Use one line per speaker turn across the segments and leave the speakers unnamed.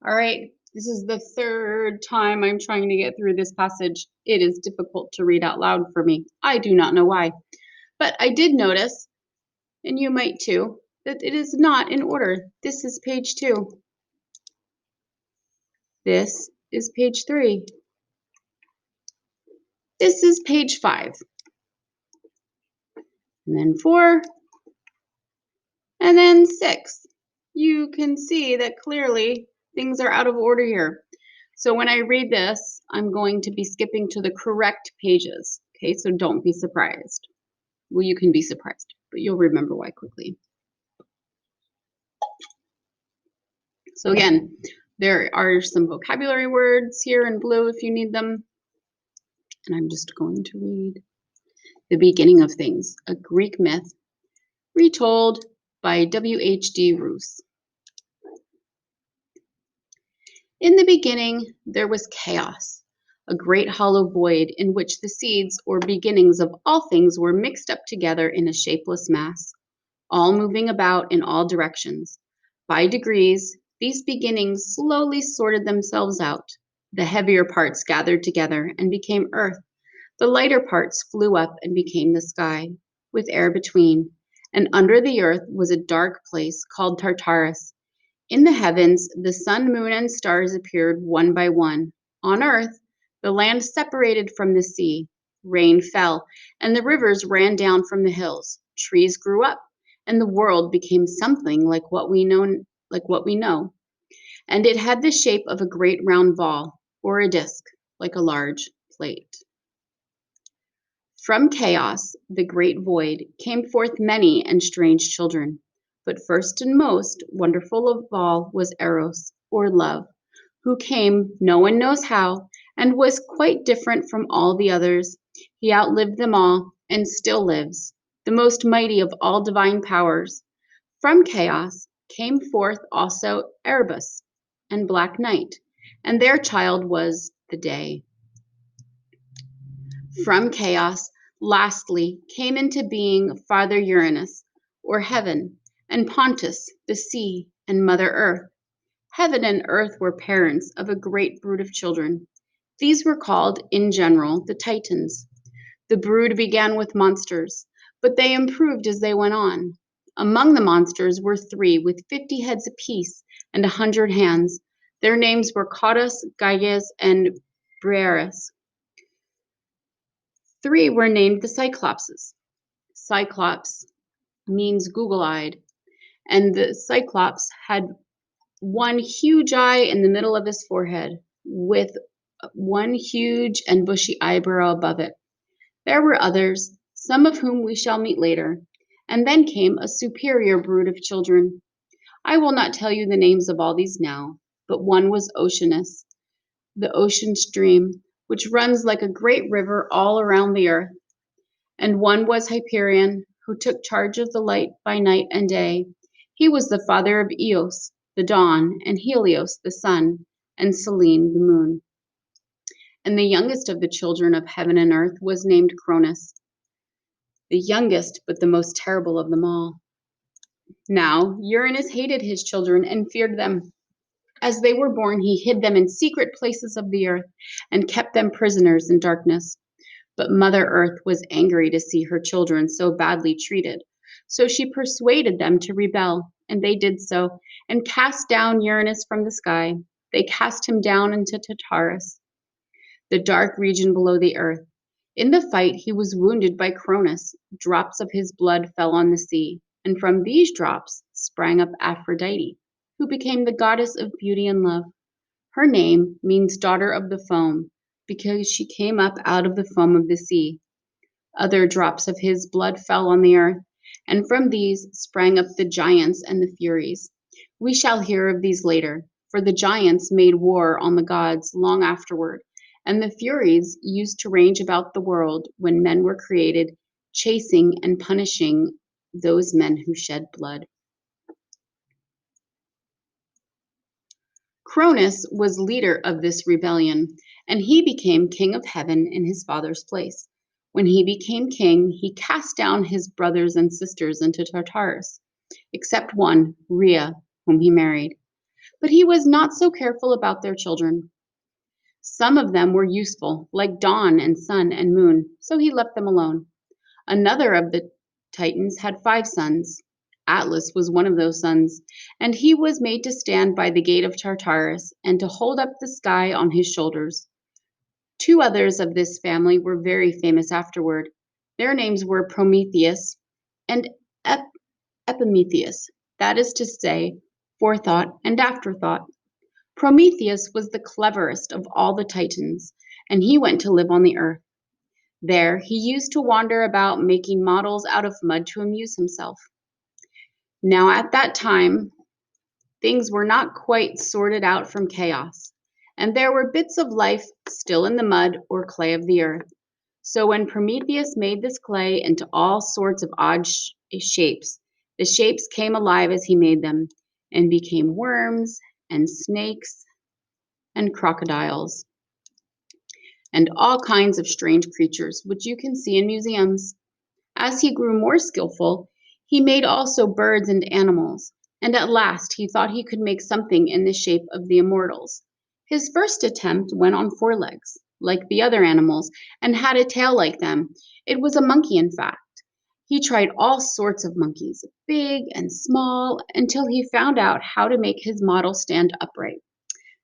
All right, this is the third time I'm trying to get through this passage. It is difficult to read out loud for me. I do not know why. But I did notice, and you might too, that it is not in order. This is page 2. This is page 3. This is page 5. And then 4. And then 6. You can see that clearly things are out of order here. So when I read this, I'm going to be skipping to the correct pages. Okay, so don't be surprised. Well, you can be surprised, but you'll remember why quickly. So again, there are some vocabulary words here in blue if you need them. And I'm just going to read The Beginning of Things, a Greek myth retold by W.H.D. Roos. In the beginning, there was chaos, a great hollow void in which the seeds or beginnings of all things were mixed up together in a shapeless mass, all moving about in all directions. By degrees, these beginnings slowly sorted themselves out. The heavier parts gathered together and became earth. The lighter parts flew up and became the sky, with air between. And under the earth was a dark place called Tartarus. In the heavens, the sun, moon, and stars appeared one by one. On earth, the land separated from the sea. Rain fell, and the rivers ran down from the hills. Trees grew up, and the world became something like what we know. And it had the shape of a great round ball, or a disk, like a large plate. From chaos, the great void, came forth many and strange children. But first and most wonderful of all was Eros, or love, who came no one knows how, and was quite different from all the others. He outlived them all, and still lives, the most mighty of all divine powers. From chaos came forth also Erebus and Black Night, and their child was the day. From chaos, lastly, came into being Father Uranus, or heaven, and Pontus, the sea, and Mother Earth. Heaven and earth were parents of a great brood of children. These were called, in general, the Titans. The brood began with monsters, but they improved as they went on. Among the monsters were 3 with 50 heads apiece and 100 hands. Their names were Cautus, Gyges, and Briareus. 3 were named the Cyclopses. Cyclops means Google-eyed, and the Cyclops had one huge eye in the middle of his forehead, with one huge and bushy eyebrow above it. There were others, some of whom we shall meet later, and then came a superior brood of children. I will not tell you the names of all these now, but one was Oceanus, the ocean stream, which runs like a great river all around the earth. And one was Hyperion, who took charge of the light by night and day. He was the father of Eos, the dawn, and Helios, the sun, and Selene, the moon. And the youngest of the children of heaven and earth was named Cronus, the youngest but the most terrible of them all. Now Uranus hated his children and feared them. As they were born, he hid them in secret places of the earth and kept them prisoners in darkness. But Mother Earth was angry to see her children so badly treated. So she persuaded them to rebel, and they did so, and cast down Uranus from the sky. They cast him down into Tartarus, the dark region below the earth. In the fight, he was wounded by Cronus. Drops of his blood fell on the sea, and from these drops sprang up Aphrodite, who became the goddess of beauty and love. Her name means daughter of the foam, because she came up out of the foam of the sea. Other drops of his blood fell on the earth, and from these sprang up the giants and the Furies. We shall hear of these later, for the giants made war on the gods long afterward, and the Furies used to range about the world when men were created, chasing and punishing those men who shed blood. Cronus was leader of this rebellion, and he became king of heaven in his father's place. When he became king, he cast down his brothers and sisters into Tartarus, except one, Rhea, whom he married. but he was not so careful about their children. Some of them were useful, like dawn and sun and moon, so he left them alone. Another of the Titans had 5 sons. Atlas was one of those sons, and he was made to stand by the gate of Tartarus and to hold up the sky on his shoulders. 2 others of this family were very famous afterward. Their names were Prometheus and Epimetheus, that is to say, forethought and afterthought. Prometheus was the cleverest of all the Titans, and he went to live on the earth. There, he used to wander about making models out of mud to amuse himself. Now, at that time, things were not quite sorted out from chaos, and there were bits of life still in the mud or clay of the earth. So when Prometheus made this clay into all sorts of odd shapes, the shapes came alive as he made them and became worms and snakes and crocodiles and all kinds of strange creatures, which you can see in museums. As he grew more skillful, he made also birds and animals, and at last he thought he could make something in the shape of the immortals. His first attempt went on 4 legs, like the other animals, and had a tail like them. It was a monkey, in fact. He tried all sorts of monkeys, big and small, until he found out how to make his model stand upright.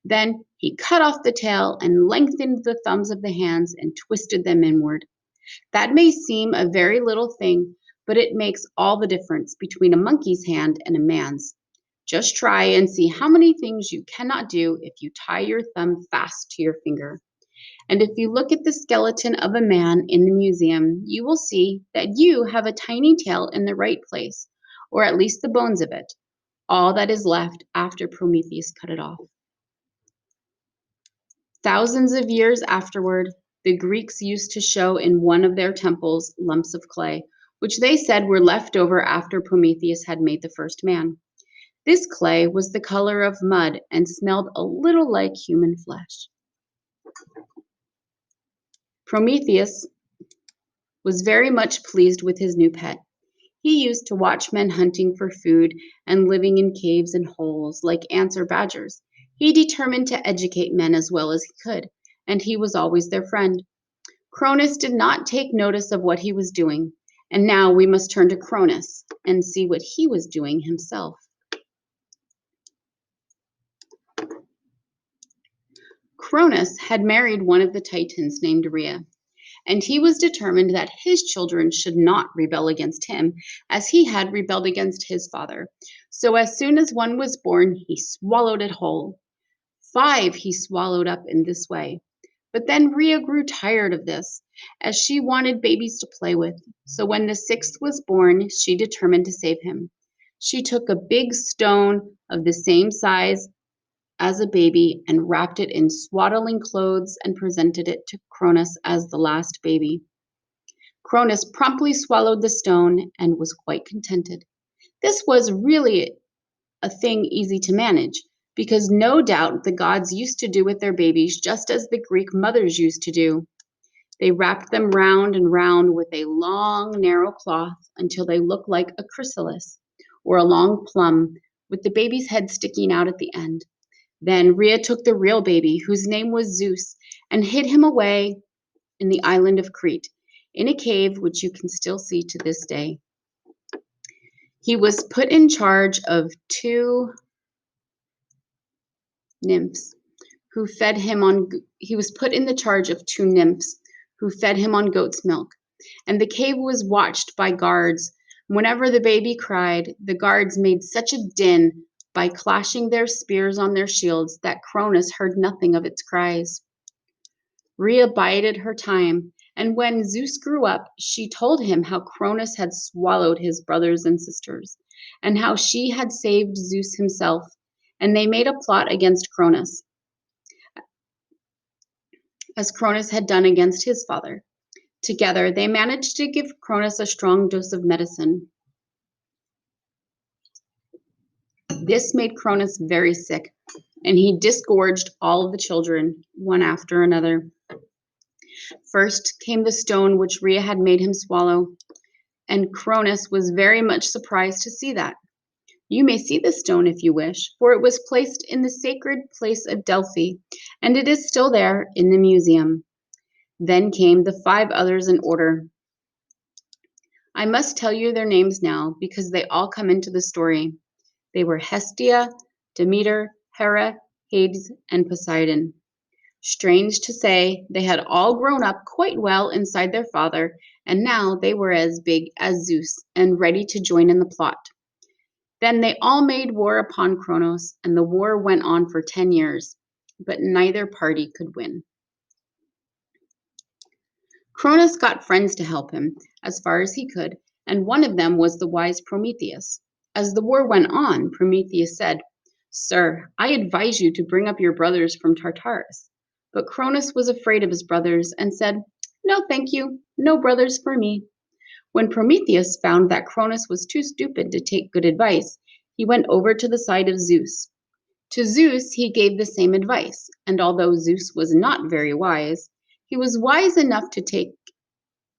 Then he cut off the tail and lengthened the thumbs of the hands and twisted them inward. That may seem a very little thing, but it makes all the difference between a monkey's hand and a man's. Just try and see how many things you cannot do if you tie your thumb fast to your finger. And if you look at the skeleton of a man in the museum, you will see that you have a tiny tail in the right place, or at least the bones of it, all that is left after Prometheus cut it off. Thousands of years afterward, the Greeks used to show in one of their temples lumps of clay, which they said were left over after Prometheus had made the first man. This clay was the color of mud and smelled a little like human flesh. Prometheus was very much pleased with his new pet. He used to watch men hunting for food and living in caves and holes like ants or badgers. He determined to educate men as well as he could, and he was always their friend. Cronus did not take notice of what he was doing, and now we must turn to Cronus and see what he was doing himself. Cronus had married one of the Titans named Rhea, and he was determined that his children should not rebel against him, as he had rebelled against his father. So as soon as one was born, he swallowed it whole. 5 he swallowed up in this way. But then Rhea grew tired of this, as she wanted babies to play with. So when the 6th was born, she determined to save him. She took a big stone of the same size as a baby and wrapped it in swaddling clothes and presented it to Cronus as the last baby. Cronus promptly swallowed the stone and was quite contented. This was really a thing easy to manage, because no doubt the gods used to do with their babies just as the Greek mothers used to do. They wrapped them round and round with a long, narrow cloth until they looked like a chrysalis, or a long plum, with the baby's head sticking out at the end. Then Rhea took the real baby, whose name was Zeus, and hid him away in the island of Crete, in a cave which you can still see to this day. He was put in charge of 2 nymphs who fed him on goat's milk, and the cave was watched by guards. Whenever the baby cried, the guards made such a din by clashing their spears on their shields that Cronus heard nothing of its cries. Rhea bided her time, and when Zeus grew up, she told him how Cronus had swallowed his brothers and sisters, and how she had saved Zeus himself, and they made a plot against Cronus, as Cronus had done against his father. Together, they managed to give Cronus a strong dose of medicine. This made Cronus very sick, and he disgorged all of the children, one after another. First came the stone which Rhea had made him swallow, and Cronus was very much surprised to see that. You may see the stone if you wish, for it was placed in the sacred place of Delphi, and it is still there in the museum." Then came the 5 others in order. I must tell you their names now because they all come into the story. They were Hestia, Demeter, Hera, Hades, and Poseidon. Strange to say, they had all grown up quite well inside their father, and now they were as big as Zeus and ready to join in the plot. Then they all made war upon Kronos, and the war went on for 10 years, but neither party could win. Cronus got friends to help him as far as he could, and one of them was the wise Prometheus. As the war went on, Prometheus said, "Sir, I advise you to bring up your brothers from Tartarus." But Cronus was afraid of his brothers and said, "No, thank you, no brothers for me." When Prometheus found that Cronus was too stupid to take good advice, he went over to the side of Zeus. To Zeus he gave the same advice, and although Zeus was not very wise, he was wise enough to take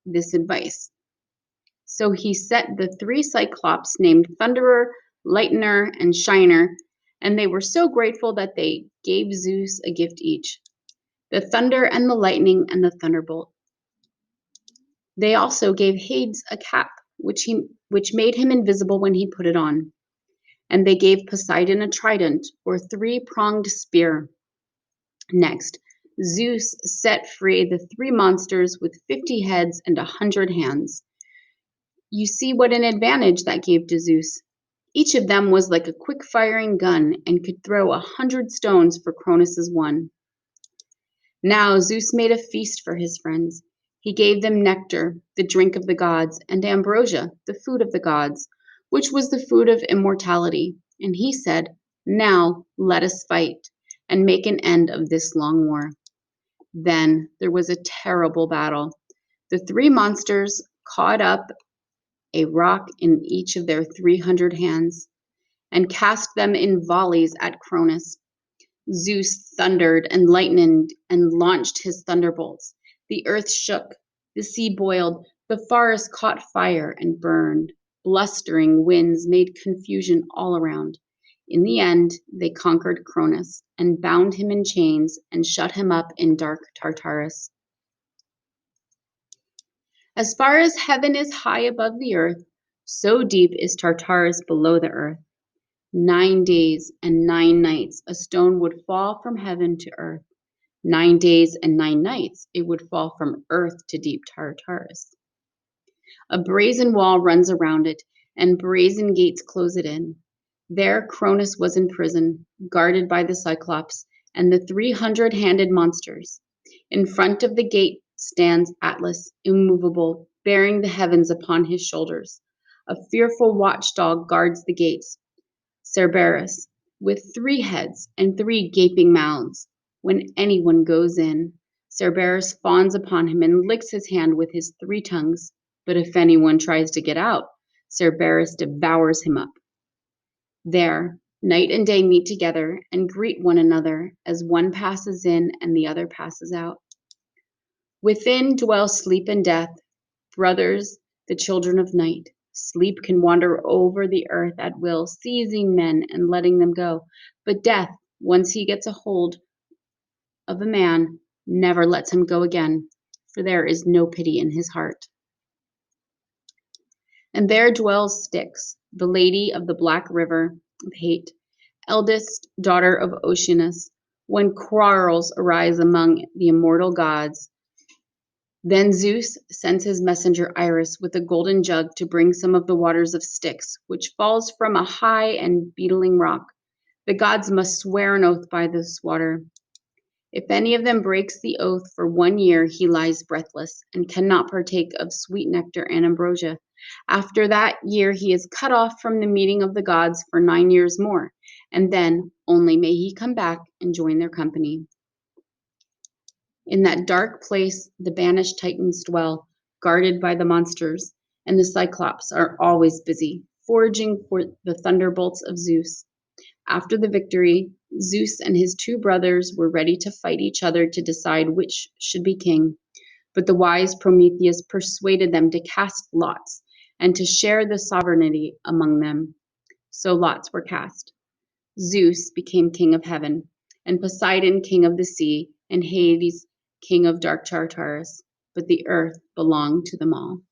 this advice. So he set the 3 Cyclops named Thunderer, Lightener, and Shiner, and they were so grateful that they gave Zeus a gift each, the thunder and the lightning and the thunderbolt. They also gave Hades a cap, which made him invisible when he put it on. And they gave Poseidon a trident, or 3-pronged spear. Next, Zeus set free the 3 monsters with 50 heads and 100 hands. You see what an advantage that gave to Zeus. Each of them was like a quick-firing gun and could throw 100 stones for Cronus's one. Now Zeus made a feast for his friends. He gave them nectar, the drink of the gods, and ambrosia, the food of the gods, which was the food of immortality. And he said, "Now let us fight and make an end of this long war." Then there was a terrible battle. The 3 monsters caught up a rock in each of their 300 hands and cast them in volleys at Cronus. Zeus thundered and lightened and launched his thunderbolts. The earth shook, the sea boiled, the forest caught fire and burned. Blustering winds made confusion all around. In the end, they conquered Cronus and bound him in chains and shut him up in dark Tartarus. As far as heaven is high above the earth, so deep is Tartarus below the earth. 9 days and 9 nights a stone would fall from heaven to earth. 9 days and 9 nights it would fall from earth to deep Tartarus. A brazen wall runs around it, and brazen gates close it in. There Cronus was in prison, guarded by the Cyclops and the 300-handed monsters. In front of the gate stands Atlas, immovable, bearing the heavens upon his shoulders. A fearful watchdog guards the gates, Cerberus, with 3 heads and 3 gaping mouths. When anyone goes in, Cerberus fawns upon him and licks his hand with his 3 tongues. But if anyone tries to get out, Cerberus devours him up. There, night and day meet together and greet one another as one passes in and the other passes out. Within dwell sleep and death, brothers, the children of night. Sleep can wander over the earth at will, seizing men and letting them go. But death, once he gets a hold of a man, never lets him go again, for there is no pity in his heart. And there dwells Styx, the lady of the black river of hate, eldest daughter of Oceanus. When quarrels arise among the immortal gods, then Zeus sends his messenger Iris with a golden jug to bring some of the waters of Styx, which falls from a high and beetling rock. The gods must swear an oath by this water. If any of them breaks the oath for 1 year, he lies breathless and cannot partake of sweet nectar and ambrosia. After that year, he is cut off from the meeting of the gods for 9 years more, and then only may he come back and join their company. In that dark place, the banished Titans dwell, guarded by the monsters, and the Cyclops are always busy, foraging for the thunderbolts of Zeus. After the victory, Zeus and his 2 brothers were ready to fight each other to decide which should be king. But the wise Prometheus persuaded them to cast lots and to share the sovereignty among them. So lots were cast. Zeus became king of heaven, and Poseidon king of the sea, and Hades king of dark Tartarus, but the earth belonged to them all.